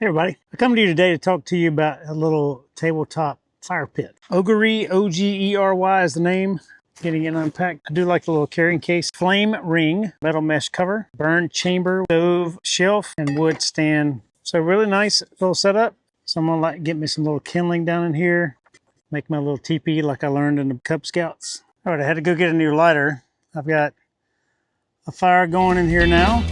Hey everybody, I come to you today to talk to you about a little tabletop fire pit. Ogery, O-G-E-R-Y is the name. Getting it unpacked. I do like the little carrying case. Flame ring, metal mesh cover, burn chamber, stove, shelf, and wood stand. So really nice little setup. So I'm gonna get me some little kindling down in here. Make my little teepee like I learned in the Cub Scouts. All right, I had to go get a new lighter. I've got a fire going in here now.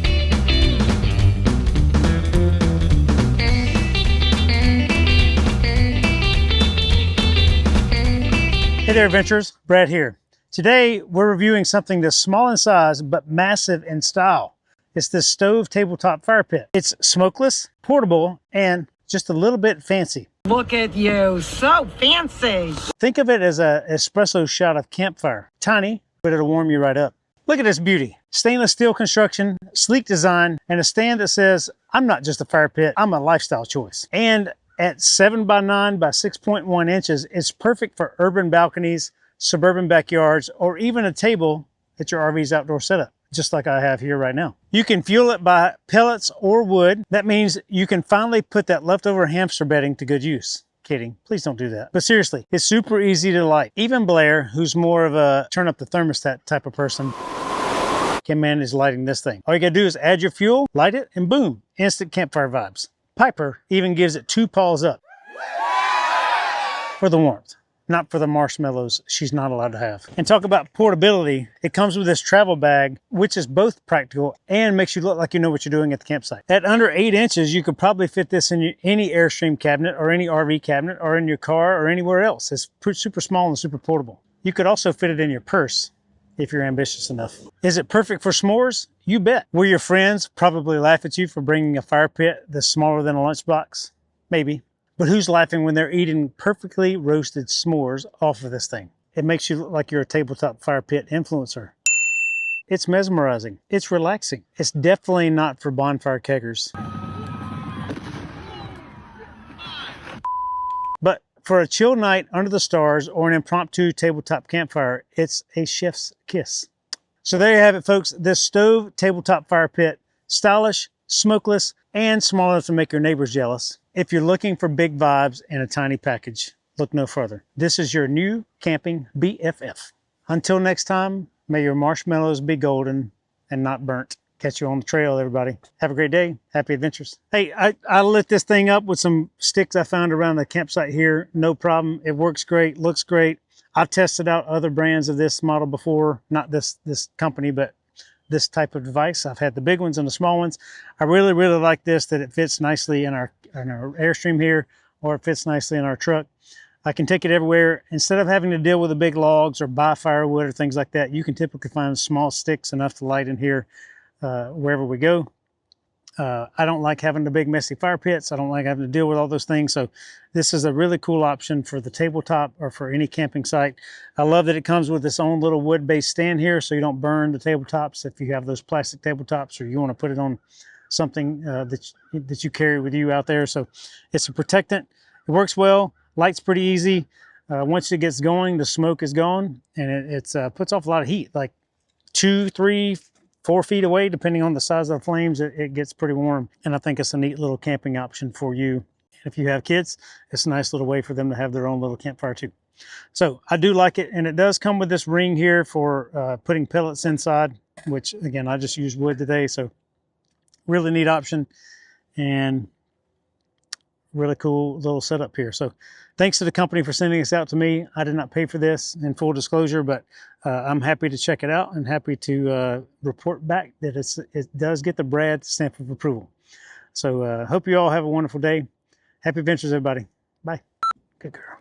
Hey there, adventurers. Brad here. Today, we're reviewing something that's small in size, but massive in style. It's this stove tabletop fire pit. It's smokeless, portable, and just a little bit fancy. Look at you, so fancy. Think of it as an espresso shot of campfire. Tiny, but it'll warm you right up. Look at this beauty. Stainless steel construction, sleek design, and a stand that says, I'm not just a fire pit, I'm a lifestyle choice. And at 7 by 9 by 6.1 inches, it's perfect for urban balconies, suburban backyards, or even a table at your RV's outdoor setup, just like I have here right now. You can fuel it by pellets or wood. That means you can finally put that leftover hamster bedding to good use. Kidding, please don't do that. But seriously, it's super easy to light. Even Blair, who's more of a turn up the thermostat type of person, can manage lighting this thing. All you gotta do is add your fuel, light it, and boom, instant campfire vibes. Piper even gives it 2 paws up for the warmth, not for the marshmallows she's not allowed to have. And talk about portability, it comes with this travel bag, which is both practical and makes you look like you know what you're doing at the campsite. At under 8 inches, you could probably fit this in any Airstream cabinet or any RV cabinet or in your car or anywhere else. It's super small and super portable. You could also fit it in your purse if you're ambitious enough. Is it perfect for s'mores? You bet. Will your friends probably laugh at you for bringing a fire pit that's smaller than a lunchbox? Maybe. But who's laughing when they're eating perfectly roasted s'mores off of this thing? It makes you look like you're a tabletop fire pit influencer. It's mesmerizing. It's relaxing. It's definitely not for bonfire keggers. But for a chill night under the stars or an impromptu tabletop campfire, it's a chef's kiss. So there you have it, folks. This stove tabletop fire pit, stylish, smokeless, and small enough to make your neighbors jealous. If you're looking for big vibes in a tiny package, look no further. This is your new camping BFF. Until next time, may your marshmallows be golden and not burnt. Catch you on the trail, everybody. Have a great day. Happy adventures. Hey, I lit this thing up with some sticks I found around the campsite here. No problem. It works great, looks great. I've tested out other brands of this model before. Not this company, but this type of device. I've had the big ones and the small ones. I really like this, that it fits nicely in our Airstream here, or it fits nicely in our truck. I can take it everywhere. Instead of having to deal with the big logs or buy firewood or things like that, you can typically find small sticks enough to light in here wherever we go. I don't like having the big messy fire pits. I don't like having to deal with all those things. So this is a really cool option for the tabletop or for any camping site. I love that it comes with its own little wood-based stand here so you don't burn the tabletops if you have those plastic tabletops or you want to put it on something that you carry with you out there. So it's a protectant. It works well. Light's pretty easy. Once it gets going, the smoke is gone and it puts off a lot of heat, like 2, 3, 4 feet away, depending on the size of the flames, it gets pretty warm. And I think it's a neat little camping option for you. If you have kids, it's a nice little way for them to have their own little campfire too. So I do like it. And it does come with this ring here for putting pellets inside, which again, I just used wood today. So really neat option and really cool little setup here. So thanks to the company for sending this out to me. I did not pay for this, in full disclosure, but I'm happy to check it out and happy to report back that it does get the Brad stamp of approval. So hope you all have a wonderful day. Happy adventures, everybody. Bye. Good girl.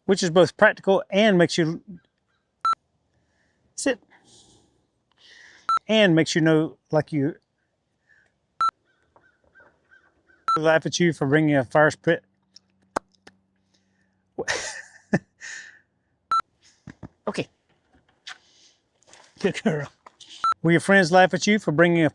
Which is both practical and makes you sit and makes you know, like you laugh at you for bringing a fire pit. Okay. Good girl. Will your friends laugh at you for bringing a